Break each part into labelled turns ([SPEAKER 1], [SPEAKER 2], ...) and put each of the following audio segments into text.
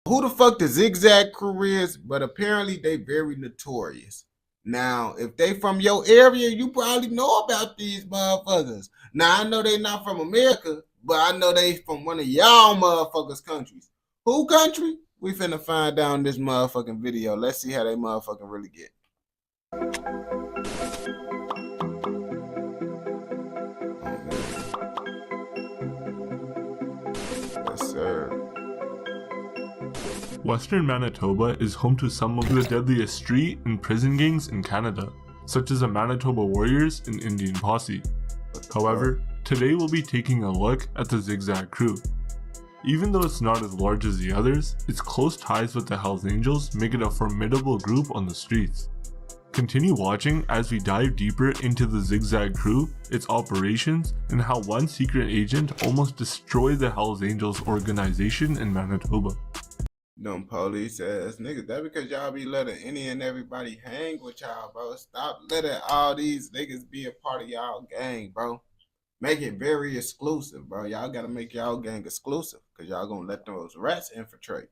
[SPEAKER 1] who the fuck the Zigzag Crew is, but apparently they very notorious. Now, if they from your area, you probably know about these motherfuckers. Now, I know they not from America, but I know they from one of y'all motherfuckers' countries. Who country? We finna find out in this motherfucking video. Let's see how they motherfucking really get. Yes, sir.
[SPEAKER 2] Western Manitoba is home to some of the deadliest street and prison gangs in Canada, such as the Manitoba Warriors and Indian Posse. However, today we'll be taking a look at the Zigzag Crew. Even though it's not as large as the others, its close ties with the Hells Angels make it a formidable group on the streets. Continue watching as we dive deeper into the Zigzag Crew, its operations, and how one secret agent almost destroyed the Hells Angels organization in Manitoba.
[SPEAKER 1] Them police ass niggas. That because y'all be letting any and everybody hang with y'all, bro. Stop letting all these niggas be a part of y'all gang, bro. Make it very exclusive, bro. Y'all gotta make y'all gang exclusive because y'all gonna let those rats infiltrate.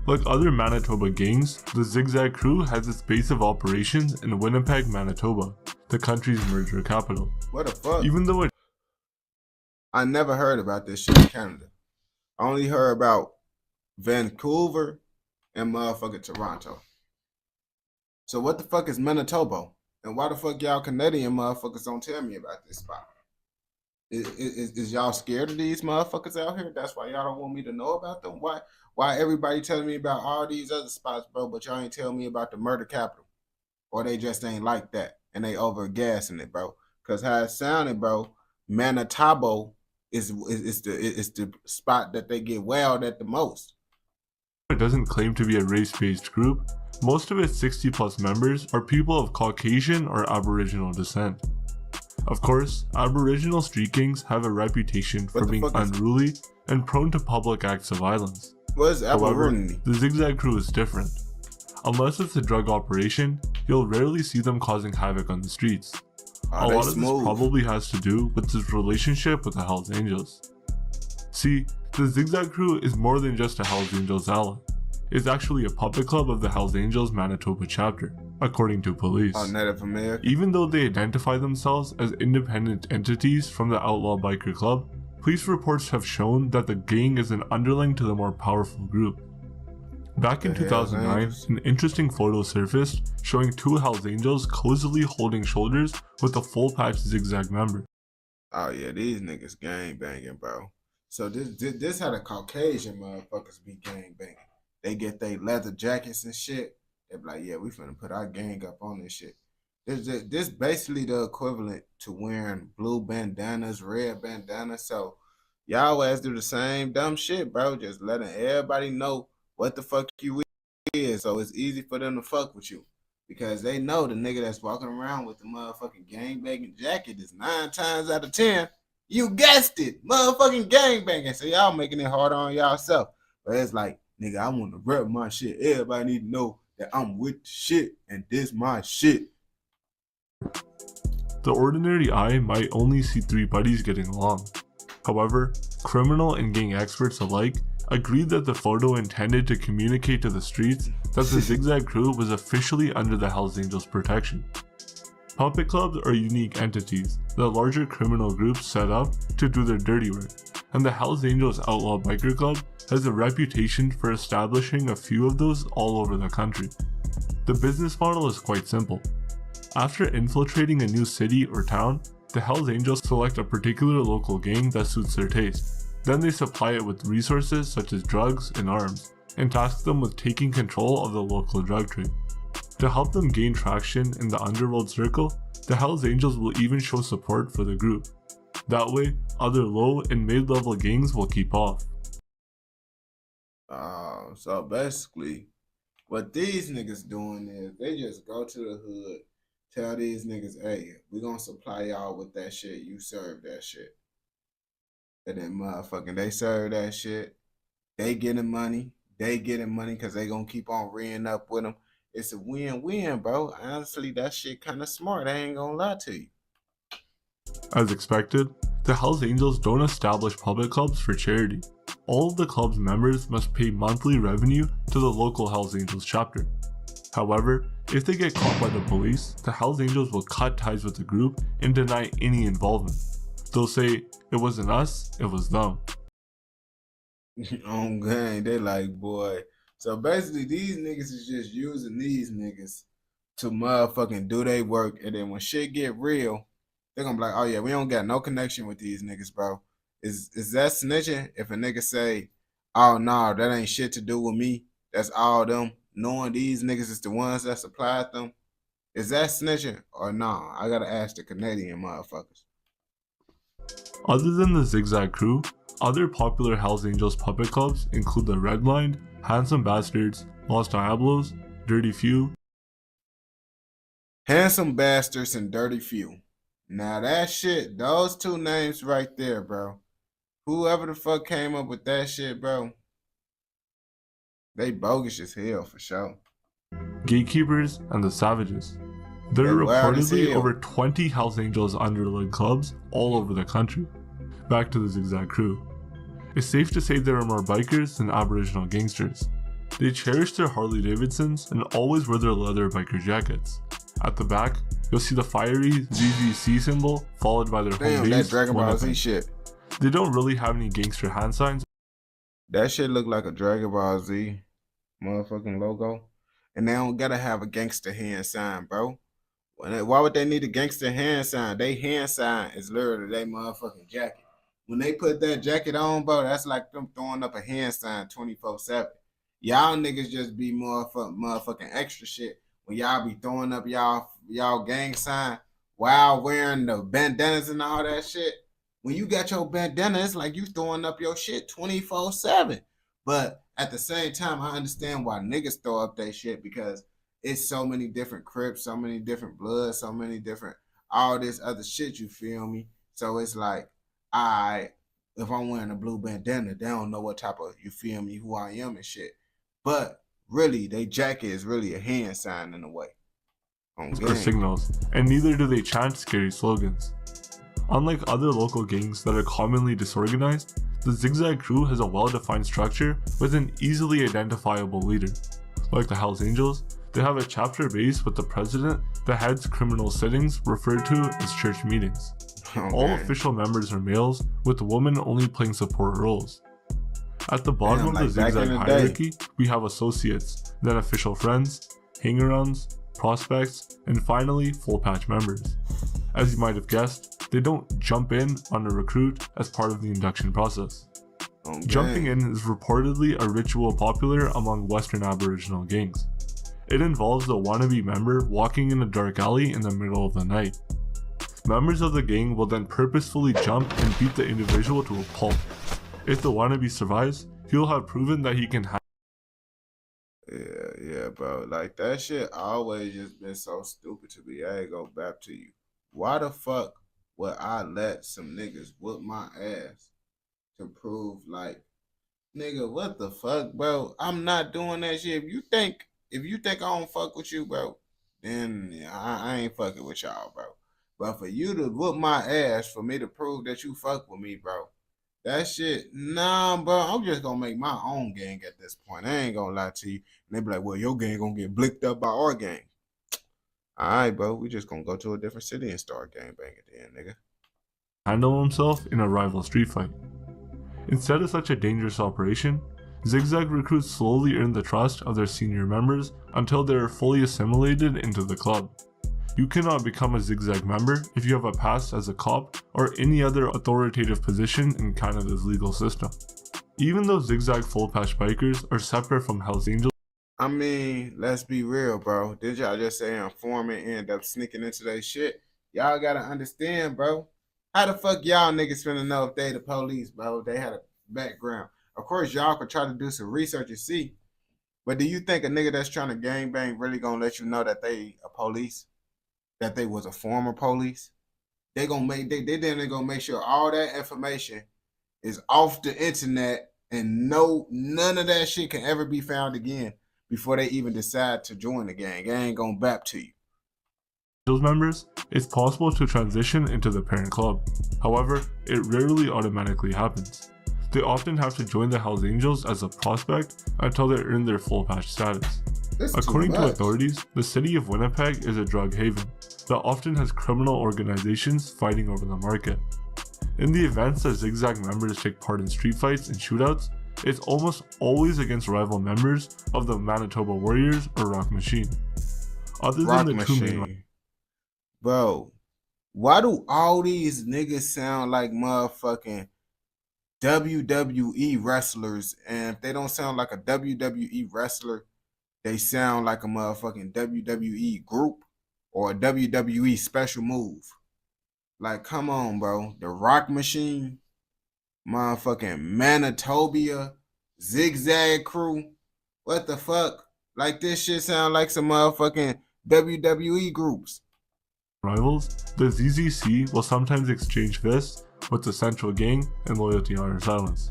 [SPEAKER 2] Like other Manitoba gangs, the Zigzag Crew has its base of operations in Winnipeg, Manitoba, the country's merger capital.
[SPEAKER 1] What the fuck?
[SPEAKER 2] Even though
[SPEAKER 1] I never heard about this shit in Canada. I only heard about Vancouver and motherfucking Toronto. So what the fuck is Manitoba? And why the fuck y'all Canadian motherfuckers don't tell me about this spot? Is y'all scared of these motherfuckers out here? That's why y'all don't want me to know about them? Why everybody telling me about all these other spots, bro, but y'all ain't telling me about the murder capital? Or they just ain't like that and they over gassing it, bro. Cause how it sounded, bro, Manitoba is the spot that they get wowed at the most.
[SPEAKER 2] it doesn't claim to be a race-based group, most of its 60 plus members are people of Caucasian or Aboriginal descent. Of course, Aboriginal street gangs have a reputation for being unruly and prone to public acts of violence. However, the Zigzag Crew is different. Unless it's a drug operation, you'll rarely see them causing havoc on the streets. A lot of this probably has to do with its relationship with the Hells Angels. See, the Zigzag Crew is more than just a Hells Angels ally. It's actually a puppet club of the Hells Angels Manitoba chapter, according to police.
[SPEAKER 1] Native American.
[SPEAKER 2] Even though they identify themselves as independent entities from the Outlaw Biker Club, police reports have shown that the gang is an underling to the more powerful group. Back in 2009, an interesting photo surfaced showing two Hells Angels cozily holding shoulders with a full patch Zigzag member.
[SPEAKER 1] Oh yeah, these niggas gang banging, bro. So this how the Caucasian motherfuckers be gang banging. They get their leather jackets and shit. They be like, yeah, we finna put our gang up on this shit. This basically the equivalent to wearing blue bandanas, red bandanas. So y'all ass do the same dumb shit, bro. Just letting everybody know what the fuck you is. So it's easy for them to fuck with you. Because they know the nigga that's walking around with the motherfucking gangbanging jacket is 9 times out of 10. You guessed it, motherfucking gangbanging. So y'all making it harder on y'allself. But it's like, nigga, I want to rep my shit. Everybody need to know that I'm with shit and this my shit.
[SPEAKER 2] The ordinary eye might only see 3 buddies getting along. However, criminal and gang experts alike agreed that the photo intended to communicate to the streets that the Zigzag Crew was officially under the Hells Angels' protection. Puppet clubs are unique entities that larger criminal groups set up to do their dirty work, and the Hells Angels Outlaw Biker Club has a reputation for establishing a few of those all over the country. The business model is quite simple. After infiltrating a new city or town, the Hells Angels select a particular local gang that suits their taste. Then they supply it with resources such as drugs and arms, and task them with taking control of the local drug trade. To help them gain traction in the underworld circle, the Hells Angels will even show support for the group. That way, other low and mid-level gangs will keep off.
[SPEAKER 1] So basically, what these niggas doing is they just go to the hood, tell these niggas, hey, we gonna supply y'all with that shit, you serve that shit. And then motherfucking they serve that shit, they getting money because they gonna keep on reeing up with them. It's a win-win, bro. Honestly, that shit kind of smart, I ain't gonna lie to you.
[SPEAKER 2] As expected, the Hells Angels don't establish public clubs for charity. all of the club's members must pay monthly revenue to the local Hells Angels chapter. However, if they get caught by the police, the Hells Angels will cut ties with the group and deny any involvement. They'll say, "It wasn't us, it was them."
[SPEAKER 1] On gang, they like, boy. So basically, these niggas is just using these niggas to motherfucking do their work, and then when shit get real, they're gonna be like, "Oh yeah, we don't got no connection with these niggas, bro." Is that snitching? If a nigga say, "Oh no, that ain't shit to do with me," that's all them, knowing these niggas is the ones that supplied them. Is that snitching or nah? I gotta ask the Canadian motherfuckers.
[SPEAKER 2] Other than the Zigzag Crew, other popular Hells Angels puppet clubs include the Redlined, Handsome Bastards, Los Diablos, Dirty Few.
[SPEAKER 1] Handsome Bastards and Dirty Few. Now that shit, those two names right there, bro. Whoever the fuck came up with that shit, bro, they bogus as hell for sure.
[SPEAKER 2] Gatekeepers, and the Savages. There are
[SPEAKER 1] They're wild as
[SPEAKER 2] reportedly
[SPEAKER 1] hell.
[SPEAKER 2] over 20 Hells Angels underling clubs all over the country. Back to the Zigzag Crew. It's safe to say there are more bikers than Aboriginal gangsters. They cherish their Harley Davidsons and always wear their leather biker jackets. At the back, you'll see the fiery ZZC symbol followed by their home
[SPEAKER 1] Damn, that
[SPEAKER 2] base.
[SPEAKER 1] Dragon Ball Z
[SPEAKER 2] Winnipeg.
[SPEAKER 1] shit.
[SPEAKER 2] They don't really have any gangster hand signs.
[SPEAKER 1] That shit look like a Dragon Ball Z motherfucking logo. And they don't gotta have a gangster hand sign, bro. Why would they need a gangster hand sign? They hand sign is literally their motherfucking jacket. When they put that jacket on, bro, that's like them throwing up a hand sign 24/7. Y'all niggas just be motherfucking extra shit when y'all be throwing up y'all gang sign while wearing the bandanas and all that shit. When you got your bandana, it's like you throwing up your shit 24/7. But at the same time, I understand why niggas throw up their shit because it's so many different Crips, so many different Bloods, so many different all this other shit, you feel me? So it's like, if I'm wearing a blue bandana, they don't know what type of, you feel me, who I am and shit. But really, they jacket is really a hand sign in a way. On
[SPEAKER 2] For
[SPEAKER 1] gang.
[SPEAKER 2] signals, and neither do they chant scary slogans. Unlike other local gangs that are commonly disorganized, the Zigzag Crew has a well-defined structure with an easily identifiable leader. Like the Hells Angels, they have a chapter base with the president that heads criminal sittings referred to as church meetings. All official members are males, with women only playing support roles. At the bottom of the
[SPEAKER 1] like back in
[SPEAKER 2] Zigzag
[SPEAKER 1] the day.
[SPEAKER 2] hierarchy, we have associates, then official friends, hangarounds, prospects, and finally full patch members. As you might have guessed, they don't jump in on a recruit as part of the induction process.
[SPEAKER 1] On
[SPEAKER 2] Jumping
[SPEAKER 1] gang.
[SPEAKER 2] in is reportedly a ritual popular among Western Aboriginal gangs. It involves the wannabe member walking in a dark alley in the middle of the night. Members of the gang will then purposefully jump and beat the individual to a pulp. If the wannabe survives, he'll have proven that he can
[SPEAKER 1] Yeah, bro. Like that shit always just been so stupid to me. I ain't gonna back to you. Why the fuck would I let some niggas whoop my ass to prove like, nigga, what the fuck, bro? I'm not doing that shit. If you think I don't fuck with you, bro, then I ain't fucking with y'all, bro. But for you to whoop my ass for me to prove that you fuck with me, bro, that shit, nah, bro. I'm just gonna make my own gang at this point. I ain't gonna lie to you. And they be like, well, your gang gonna get blicked up by our gang. All right, bro. We just gonna go to a different city and start gang banging then, nigga.
[SPEAKER 2] handle himself in a rival street fight. Instead of such a dangerous operation, Zigzag recruits slowly earn the trust of their senior members until they are fully assimilated into the club. You cannot become a Zigzag member if you have a past as a cop or any other authoritative position in Canada's legal system. Even though Zigzag full patch bikers are separate from Hells Angels,
[SPEAKER 1] I mean, let's be real, bro. Did y'all just say informant end up sneaking into their shit? Y'all gotta understand, bro. How the fuck y'all niggas finna know if they the police, bro? They had a background. Of course, y'all could try to do some research and see. But do you think a nigga that's trying to gangbang really gonna let you know that they a police? That they was a former police? They gonna make sure all that information is off the internet and none of that shit can ever be found again before they even decide to join the gang. They ain't gonna bap to you.
[SPEAKER 2] members, it's possible to transition into the parent club. However, it rarely automatically happens. They often have to join the Hells Angels as a prospect until they earn their full patch status. According to authorities, the city of Winnipeg is a drug haven that often has criminal organizations fighting over the market. In the events that Zigzag members take part in street fights and shootouts, it's almost always against rival members of the Manitoba Warriors or Rock Machine. Other
[SPEAKER 1] Rock
[SPEAKER 2] than the two main
[SPEAKER 1] Machine. Bro, why do all these niggas sound like motherfucking WWE wrestlers? And if they don't sound like a WWE wrestler, they sound like a motherfucking WWE group or a WWE special move. Like, come on, bro. The Rock Machine, motherfucking Manitoba, Zigzag Crew. What the fuck? Like, this shit sound like some motherfucking WWE groups.
[SPEAKER 2] rivals, the ZZC will sometimes exchange fists with the Central Gang and Loyalty Honor Silence.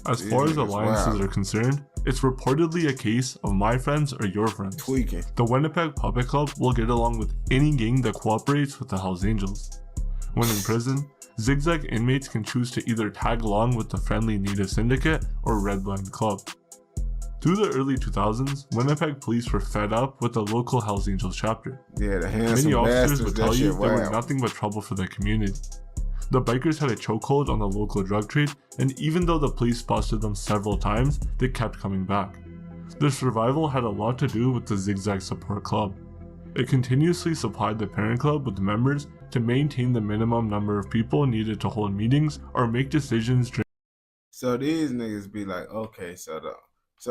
[SPEAKER 2] As far as alliances are concerned, it's reportedly a case of my friends or your friends.
[SPEAKER 1] Tweaking.
[SPEAKER 2] The Winnipeg Puppet Club will get along with any gang that cooperates with the Hells Angels. When in prison, Zigzag inmates can choose to either tag along with the Friendly Native Syndicate or Redline Club. Through the early 2000s, Winnipeg police were fed up with the local Hells Angels chapter.
[SPEAKER 1] Yeah, the handsome
[SPEAKER 2] Many officers
[SPEAKER 1] bastards,
[SPEAKER 2] would
[SPEAKER 1] that
[SPEAKER 2] tell you
[SPEAKER 1] shit
[SPEAKER 2] they were
[SPEAKER 1] wild.
[SPEAKER 2] nothing but trouble for the community. The bikers had a chokehold on the local drug trade, and even though the police busted them several times, they kept coming back. Their survival had a lot to do with the Zigzag Support Club. It continuously supplied the parent club with members to maintain the minimum number of people needed to hold meetings or make decisions during.
[SPEAKER 1] So these niggas be like, okay, so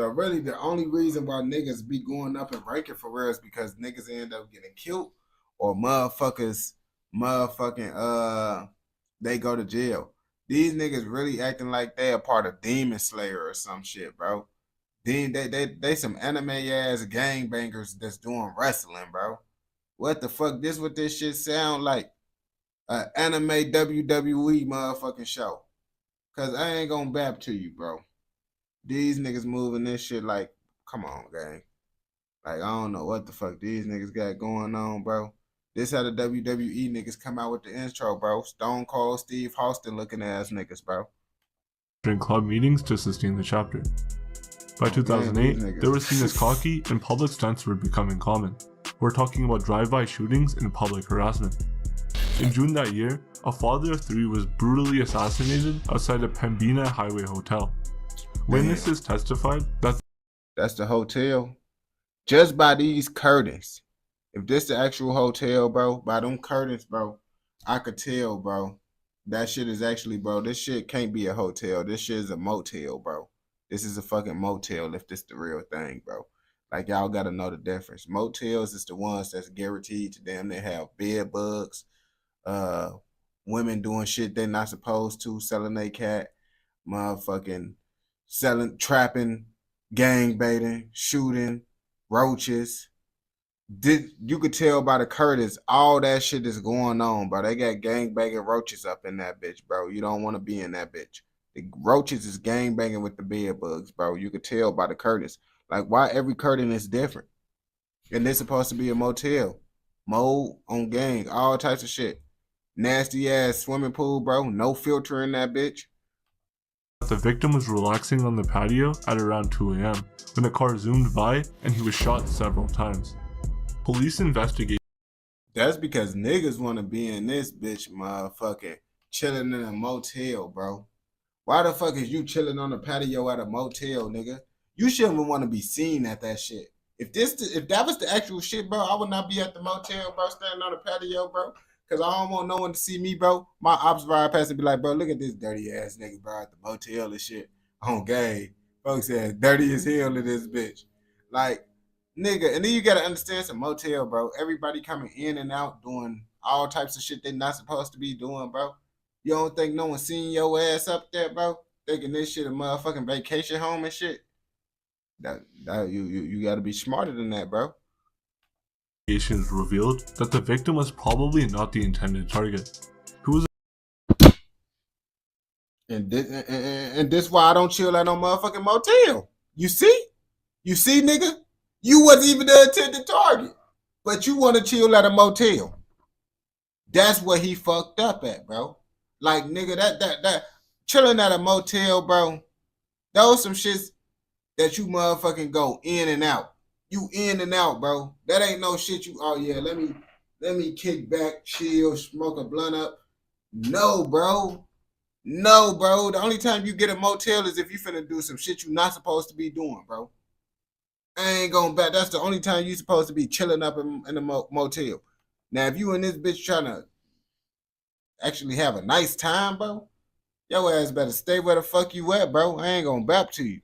[SPEAKER 1] really the only reason why niggas be going up and ranking for real is because niggas end up getting killed or motherfucking they go to jail. These niggas really acting like they a part of Demon Slayer or some shit, bro. Then they some anime ass gangbangers that's doing wrestling, bro. What the fuck? This what this shit sound like? An anime WWE motherfucking show. Cause I ain't gonna bap to you, bro. These niggas moving this shit like, come on, gang. Like, I don't know what the fuck these niggas got going on, bro. This how the WWE niggas come out with the intro, bro. Stone Cold Steve Austin looking ass niggas, bro.
[SPEAKER 2] During club meetings to sustain the chapter. By 2008, they were seen as cocky and public stunts were becoming common. We're talking about drive-by shootings and public harassment. In June that year, a father of three was brutally assassinated outside a Pembina Highway hotel. Witnesses testified that
[SPEAKER 1] that's the hotel. Just by these curtains. If this the actual hotel, bro, by them curtains, bro, I could tell, bro. That shit is actually, bro, this shit can't be a hotel. This shit is a motel, bro. This is a fucking motel if this the real thing, bro. Like, y'all gotta know the difference. Motels is the ones that's guaranteed to them. They have bed bugs, women doing shit they're not supposed to, selling their cat, motherfucking selling, trapping, gang baiting, shooting, roaches. You could tell by the curtains, all that shit is going on, bro. They got gang banging roaches up in that bitch, bro. You don't want to be in that bitch. The roaches is gang banging with the bed bugs, bro. You could tell by the curtains. Like, why every curtain is different? And they're supposed to be a motel. Mold on gang, all types of shit. Nasty ass swimming pool, bro. No filter in that bitch.
[SPEAKER 2] the victim was relaxing on the patio at around 2 a.m. when a car zoomed by and he was shot several times. Police investigate.
[SPEAKER 1] That's because niggas want to be in this bitch, motherfucking chilling in a motel, bro. Why the fuck is you chilling on the patio at a motel, nigga? You shouldn't want to be seen at that shit. If that was the actual shit, bro, I would not be at the motel, bro, standing on the patio, bro. Cause I don't want no one to see me, bro. My ops ride past and be like, bro, look at this dirty ass nigga, bro, at the motel and shit. On gay. Folks said dirty as hell in this bitch. Like, nigga, and then you gotta understand it's a motel, bro. Everybody coming in and out doing all types of shit they not supposed to be doing, bro. You don't think no one seen your ass up there, bro? Thinking this shit a motherfucking vacation home and shit? You gotta be smarter than that, bro.
[SPEAKER 2] Investigations revealed that the victim was probably not the intended target.
[SPEAKER 1] And this why I don't chill at no motherfucking motel. You see, nigga, you wasn't even the intended target, but you want to chill at a motel. That's what he fucked up at, bro. Like, nigga, chilling at a motel, bro. Those some shits that you motherfucking go in and out. You in and out, bro. That ain't no shit you, oh yeah, let me kick back, chill, smoke a blunt up. No, bro. No, bro. The only time you get a motel is if you finna do some shit you not supposed to be doing, bro. I ain't going back. That's the only time you supposed to be chilling up in a motel. Now, if you and this bitch trying to actually have a nice time, bro, your ass better stay where the fuck you at, bro. I ain't gonna bap to you.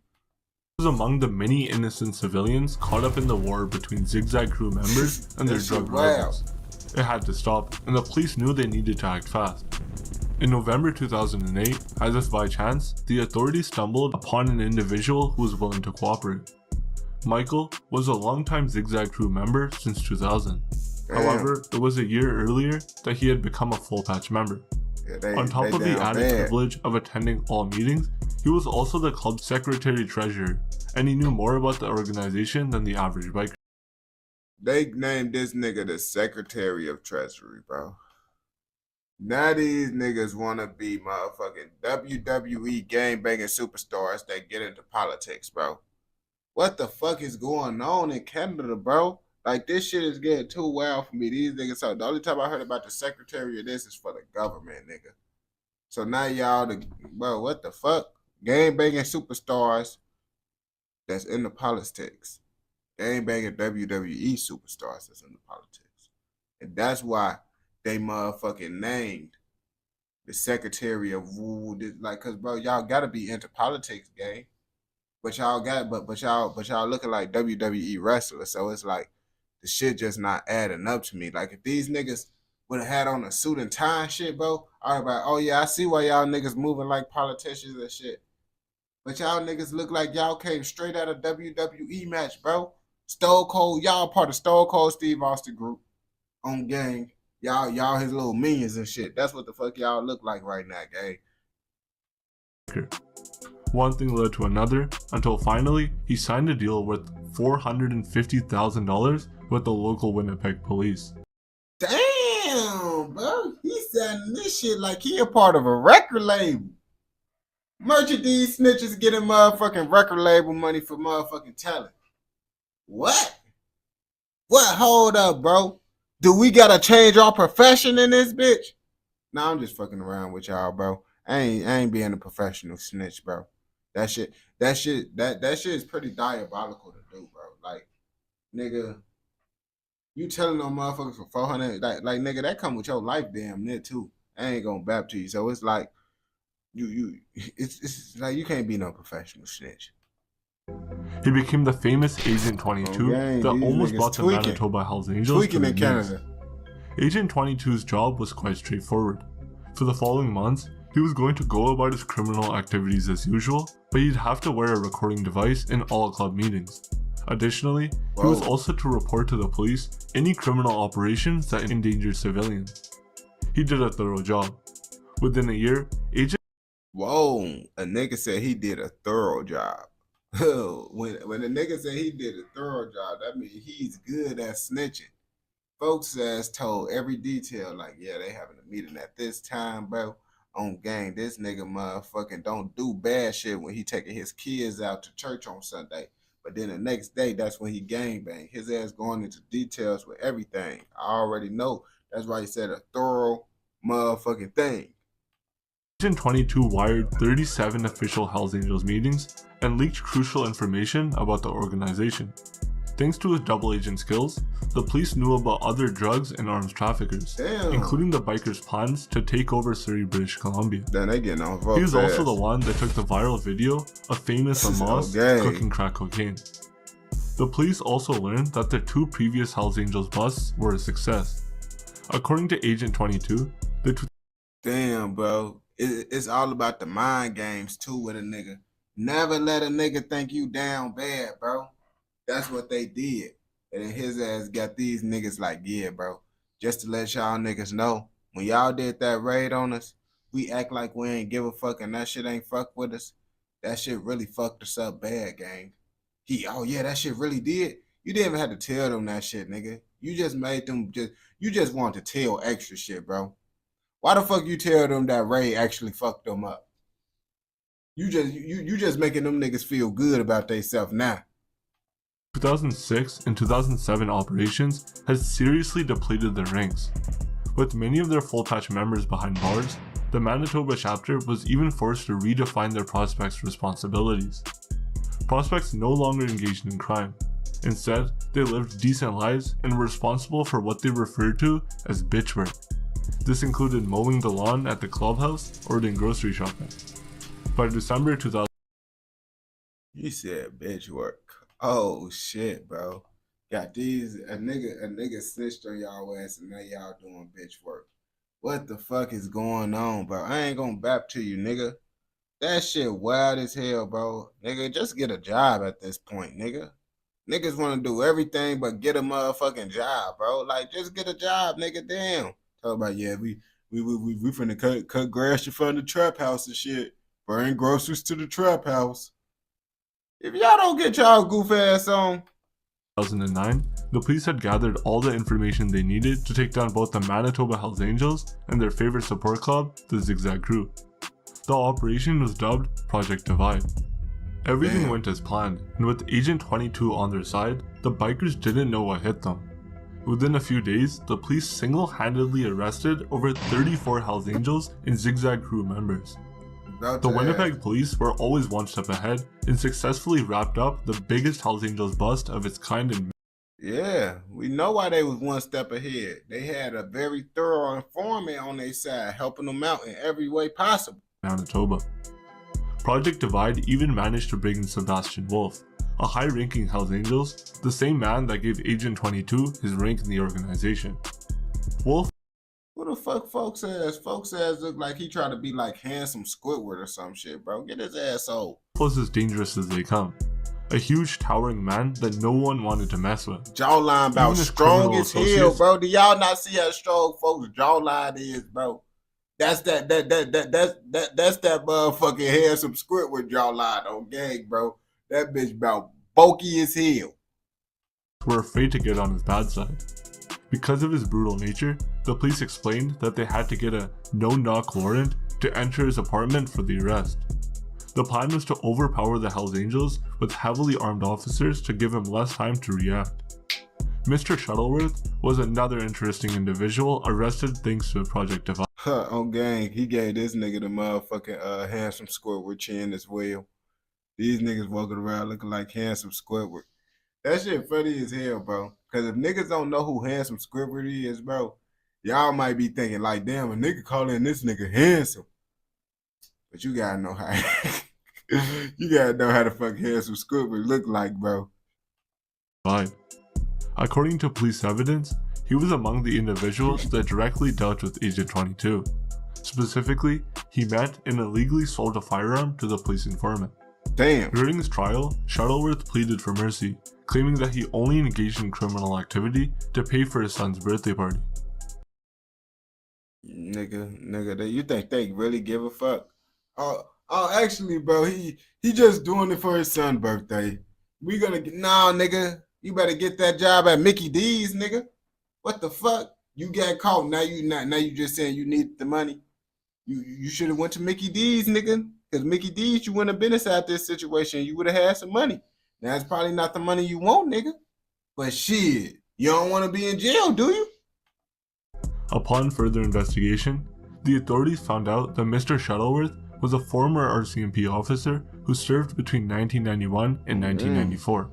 [SPEAKER 2] He was among the many innocent civilians caught up in the war between Zigzag Crew members and their drug rivals. It had to stop, and the police knew they needed to act fast. In November 2008, as if by chance, the authorities stumbled upon an individual who was willing to cooperate. Michael was a longtime Zigzag Crew member since 2000. However, it was a year earlier that he had become a full patch member. On top of the added privilege of attending all meetings, he was also the club's secretary-treasurer, and he knew more about the organization than the average biker.
[SPEAKER 1] They named this nigga the Secretary of Treasury, bro. Now these niggas wanna be motherfucking WWE gangbanging superstars that get into politics, bro. What the fuck is going on in Canada, bro? Like, this shit is getting too wild for me. These niggas, so the only time I heard about the secretary of this is for the government, nigga. So now y'all, bro, what the fuck? Gang banging superstars that's in the politics. Gang banging WWE superstars that's in the politics. And that's why they motherfucking named the secretary of like, cause bro, y'all gotta be into politics, gang. But y'all looking like WWE wrestlers. So it's like the shit just not adding up to me. Like, if these niggas would have had on a suit and tie and shit, bro, I'd be like, oh yeah, I see why y'all niggas moving like politicians and shit. But y'all niggas look like y'all came straight out of WWE match, bro. Stone Cold, y'all part of Stone Cold Steve Austin group on gang. Y'all his little minions and shit. That's what the fuck y'all look like right now, gang.
[SPEAKER 2] One thing led to another until finally he signed a deal worth $450,000 with the local Winnipeg police.
[SPEAKER 1] Damn, bro. He's signing this shit like he a part of a record label. Merchant these snitches getting motherfucking record label money for motherfucking talent. What? What? Hold up, bro. Do we gotta change our profession in this bitch? Nah, I'm just fucking around with y'all, bro. I ain't being a professional snitch, bro. That shit is pretty diabolical to do, bro. Like, nigga, you telling them motherfuckers for 400, like nigga, that come with your life damn near too. I ain't gonna bap to you. So it's like it's like you can't be no professional snitch.
[SPEAKER 2] He became the famous Agent 22 that almost brought the Manitoba Hells Angels to the news. Agent 22's job was quite straightforward. For the following months, he was going to go about his criminal activities as usual, but he'd have to wear a recording device in all club meetings. Additionally, he was also to report to the police any criminal operations that endangered civilians. He did a thorough job. Within a year, Agent...
[SPEAKER 1] Whoa, a nigga said he did a thorough job. when a nigga said he did a thorough job, that means he's good at snitching. Folks ass told every detail, like, yeah, they having a meeting at this time, bro. On gang, this nigga motherfucking don't do bad shit when he taking his kids out to church on Sunday. But then the next day, that's when he gang bang. His ass going into details with everything. I already know. That's why he said a thorough motherfucking thing.
[SPEAKER 2] Agent 22 wired 37 official Hells Angels meetings and leaked crucial information about the organization. Thanks to his double agent skills, the police knew about other drugs and arms traffickers, including the bikers' plans to take over Surrey, British Columbia.
[SPEAKER 1] Then they getting on
[SPEAKER 2] he was also the one that took the viral video of famous Amos cooking crack cocaine. The police also learned that the 2 previous Hells Angels busts were a success. According to Agent 22,
[SPEAKER 1] damn, bro. It's all about the mind games too with a nigga. Never let a nigga think you down bad, bro. That's what they did. And then his ass got these niggas like, yeah, bro. Just to let y'all niggas know, when y'all did that raid on us, we act like we ain't give a fuck and that shit ain't fuck with us. That shit really fucked us up bad, gang. Oh yeah, that shit really did. You didn't even have to tell them that shit, nigga. You just made them you just want to tell extra shit, bro. Why the fuck you tell them that Ray actually fucked them up? You just making them niggas feel good about themselves now.
[SPEAKER 2] 2006 and 2007 operations had seriously depleted their ranks. With many of their full-patch members behind bars, the Manitoba chapter was even forced to redefine their prospects' responsibilities. Prospects no longer engaged in crime. Instead, they lived decent lives and were responsible for what they referred to as bitch work. This included mowing the lawn at the clubhouse or doing grocery shopping. By December 2000,
[SPEAKER 1] You said bitch work. Oh shit, bro. Got these a nigga snitched on y'all ass and now y'all doing bitch work. What the fuck is going on, bro? I ain't gonna bap to you, nigga. That shit wild as hell, bro. Nigga, just get a job at this point, nigga. Niggas want to do everything but get a motherfucking job, bro. Like, just get a job, nigga. Damn. Talk about, yeah, we finna cut grass in front of the trap house and shit. Bring groceries to the trap house. If y'all don't get y'all goof ass on.
[SPEAKER 2] 2009, the police had gathered all the information they needed to take down both the Manitoba Hells Angels and their favorite support club, the Zigzag Crew. The operation was dubbed Project Divide. Everything went as planned, and with Agent 22 on their side, the bikers didn't know what hit them. Within a few days, the police single-handedly arrested over 34 Hells Angels and Zigzag Crew members. The Winnipeg police were always one step ahead and successfully wrapped up the biggest Hells Angels bust of its kind in
[SPEAKER 1] Yeah, we know why they was one step ahead. They had a very thorough informant on their side, helping them out in every way possible.
[SPEAKER 2] Manitoba. Project Divide even managed to bring in Sebastian Wolf, a high-ranking Hells Angels, the same man that gave Agent 22 his rank in the organization. Wolf
[SPEAKER 1] Who the fuck folks ass? Folks ass look like he tried to be like handsome Squidward or some shit, bro. Get his ass old.
[SPEAKER 2] was as dangerous as they come. A huge towering man that no one wanted to mess with.
[SPEAKER 1] Jawline about
[SPEAKER 2] Even
[SPEAKER 1] strong
[SPEAKER 2] his
[SPEAKER 1] as
[SPEAKER 2] criminal
[SPEAKER 1] hell,
[SPEAKER 2] associates-
[SPEAKER 1] bro. Do y'all not see how strong folks' jawline is, bro? That's that motherfucking handsome Squidward jawline on gang, bro. That bitch about bulky as hell.
[SPEAKER 2] Were afraid to get on his bad side. Because of his brutal nature, the police explained that they had to get a no-knock warrant to enter his apartment for the arrest. The plan was to overpower the Hells Angels with heavily armed officers to give him less time to react. Mr. Shuttleworth was another interesting individual arrested thanks to Project Divide.
[SPEAKER 1] On gang, he gave this nigga the motherfucking handsome Squidward chin as well. These niggas walking around looking like handsome Squidward. That shit funny as hell, bro. Cause if niggas don't know who handsome Squidward is, bro, y'all might be thinking like, damn, a nigga calling this nigga handsome. But you gotta know how you gotta know how the fuck handsome Squidward look like, bro.
[SPEAKER 2] According to police evidence, he was among the individuals that directly dealt with Agent 22. Specifically, he met and illegally sold a firearm to the police informant.
[SPEAKER 1] Damn.
[SPEAKER 2] During his trial, Shuttleworth pleaded for mercy, claiming that he only engaged in criminal activity to pay for his son's birthday party.
[SPEAKER 1] Nigga, you think they really give a fuck? Oh, actually, bro, he just doing it for his son's birthday. We gonna get, nah, nigga, you better get that job at Mickey D's, nigga. What the fuck? You got caught. Now you just saying you need the money. You should have went to Mickey D's, nigga. Because Mickey D's, you wouldn't have been inside this situation. You would have had some money. Now it's probably not the money you want, nigga. But shit, you don't want to be in jail, do you?
[SPEAKER 2] Upon further investigation, the authorities found out that Mr. Shuttleworth was a former RCMP officer who served between 1991 and 1994.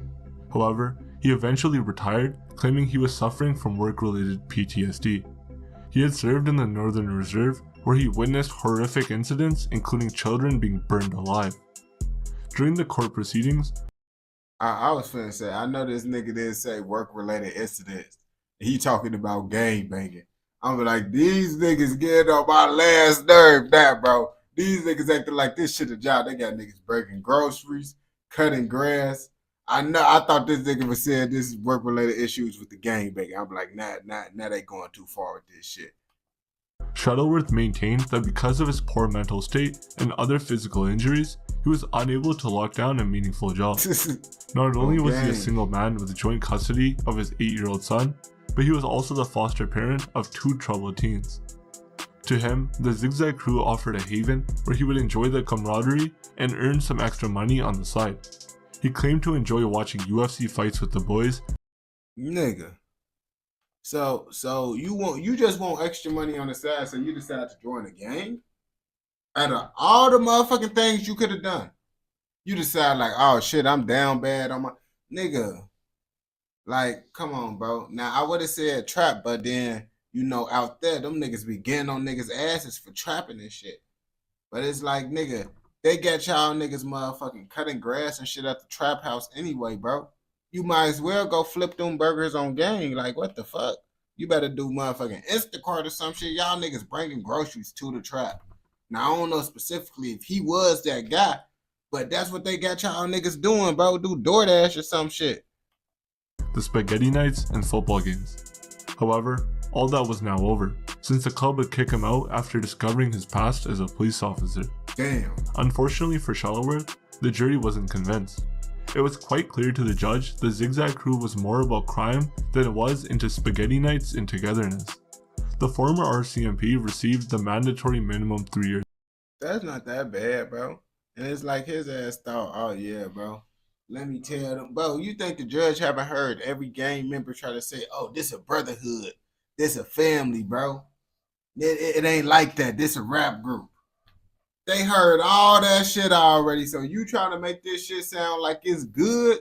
[SPEAKER 2] However, he eventually retired, claiming he was suffering from work-related PTSD. He had served in the Northern Reserve, where he witnessed horrific incidents, including children being burned alive. During the court proceedings,
[SPEAKER 1] I was finna say, I know this nigga didn't say work-related incidents. He talking about gang banging. I'm like, these niggas getting on my last nerve now, bro. These niggas acting like this shit a job. They got niggas breaking groceries, cutting grass. I thought this nigga was saying this is work-related issues with the gang banging. I'm like, nah, they going too far with this shit.
[SPEAKER 2] Shuttleworth maintained that because of his poor mental state and other physical injuries, he was unable to lock down a meaningful job. Not only was he a single man with joint custody of his 8-year-old son, but he was also the foster parent of 2 troubled teens. To him, the Zigzag Crew offered a haven where he would enjoy the camaraderie and earn some extra money on the side. He claimed to enjoy watching UFC fights with the boys.
[SPEAKER 1] Nigga. So you just want extra money on the side, so you decide to join a gang? Out of all the motherfucking things you could have done, you decide like, oh shit, I'm down bad on my nigga. Like, come on, bro. Now I would have said trap, but then out there, them niggas be getting on niggas' asses for trapping and shit. But it's like, nigga, they got y'all niggas motherfucking cutting grass and shit at the trap house anyway, bro. You might as well go flip them burgers on gang. Like, what the fuck? You better do motherfucking Instacart or some shit. Y'all niggas bringing groceries to the trap. Now, I don't know specifically if he was that guy, but that's what they got y'all niggas doing, bro. Do DoorDash or some shit.
[SPEAKER 2] The spaghetti nights and football games. However, all that was now over, since the club would kick him out after discovering his past as a police officer.
[SPEAKER 1] Damn.
[SPEAKER 2] Unfortunately for Shuttleworth, the jury wasn't convinced. It was quite clear to the judge the Zigzag Crew was more about crime than it was into spaghetti nights and togetherness. The former RCMP received the mandatory minimum 3 years.
[SPEAKER 1] That's not that bad, bro. And it's like his ass thought, oh yeah, bro. Let me tell them, bro, you think the judge haven't heard every gang member try to say, oh, this a brotherhood. This a family, bro. It ain't like that. This a rap group. They heard all that shit already. So you trying to make this shit sound like it's good?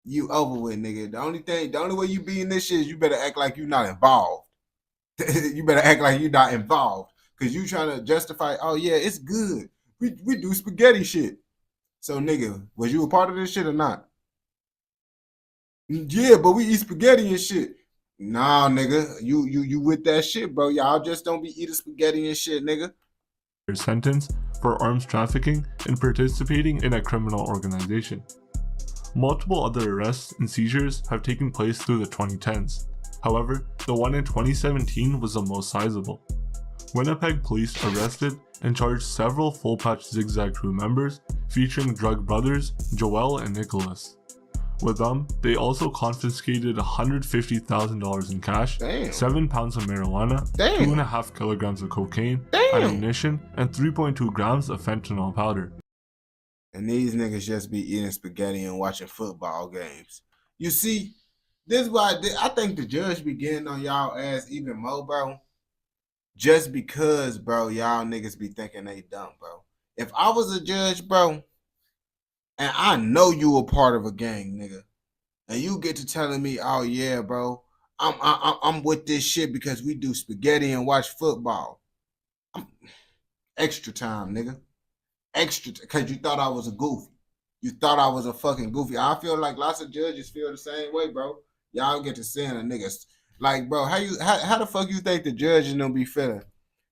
[SPEAKER 1] You over with, nigga. The only way you be in this shit is you better act like you not involved. You better act like you not involved. Cause you trying to justify, oh yeah, it's good. We do spaghetti shit. So nigga, was you a part of this shit or not? Yeah, but we eat spaghetti and shit. Nah, nigga, you with that shit, bro. Y'all just don't be eating spaghetti and shit, nigga.
[SPEAKER 2] Sentence for arms trafficking and participating in a criminal organization. Multiple other arrests and seizures have taken place through the 2010s. However, the one in 2017 was the most sizable. Winnipeg police arrested and charged several Full Patch Zigzag Crew members featuring drug brothers Joel and Nicholas. With them, they also confiscated $150,000 in cash,
[SPEAKER 1] Damn.
[SPEAKER 2] 7 pounds of marijuana,
[SPEAKER 1] Damn.
[SPEAKER 2] 2.5 kilograms of cocaine,
[SPEAKER 1] Damn.
[SPEAKER 2] ammunition, and 3.2 grams of fentanyl powder.
[SPEAKER 1] And these niggas just be eating spaghetti and watching football games. You see, this is why I think the judge be getting on y'all ass even more, bro. Just because, bro, y'all niggas be thinking they dumb, bro. If I was a judge, bro, and I know you a part of a gang, nigga, and you get to telling me, oh yeah, bro, I'm with this shit because we do spaghetti and watch football. Extra time, nigga. Extra, because you thought I was a goofy. You thought I was a fucking goofy. I feel like lots of judges feel the same way, bro. Y'all get to saying a nigga. Like, bro, how the fuck you think the judge is gonna be feeling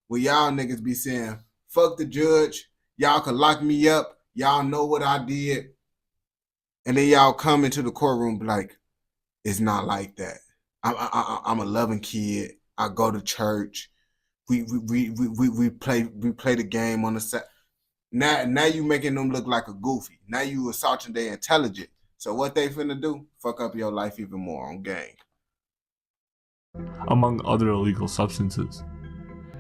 [SPEAKER 1] when y'all niggas be saying, fuck the judge, y'all can lock me up, y'all know what I did, and then y'all come into the courtroom like, it's not like that. I'm a loving kid. I go to church. We play the game on the side. Now you making them look like a goofy. Now you assaulting their intelligence. So what they finna do? Fuck up your life even more on gang.
[SPEAKER 2] Among other illegal substances.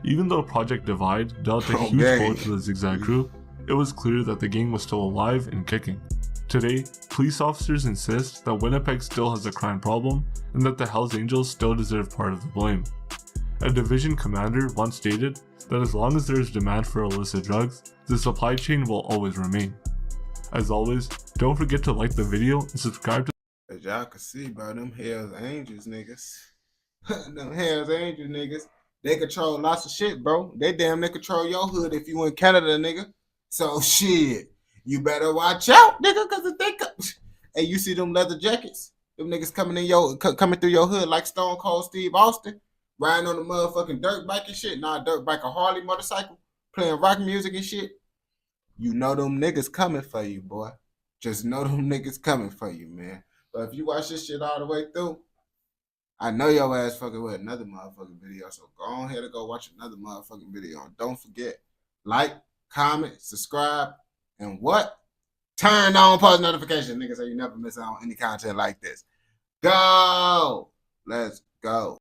[SPEAKER 2] Even though Project Divide dealt a huge blow to the Zigzag Crew, it was clear that the gang was still alive and kicking. Today, police officers insist that Winnipeg still has a crime problem and that the Hells Angels still deserve part of the blame. A division commander once stated that as long as there is demand for illicit drugs, the supply chain will always remain. As always, don't forget to like the video and subscribe to.
[SPEAKER 1] As y'all can see, bro, them Hells Angels niggas. Them Hells Angels niggas, they control lots of shit, bro. They damn near control your hood if you in Canada, nigga. So shit, you better watch out, nigga, cause if they come. Hey, you see them leather jackets? Them niggas coming through your hood like Stone Cold Steve Austin, riding on the motherfucking dirt bike and shit. Not a dirt bike, a Harley motorcycle, playing rock music and shit. You know them niggas coming for you, boy. Just know them niggas coming for you, man. But if you watch this shit all the way through, I know your ass fucking with another motherfucking video. So go on ahead and go watch another motherfucking video. And don't forget, like, comment, subscribe, and what? Turn on post notifications, nigga, so you never miss out on any content like this. Go! Let's go.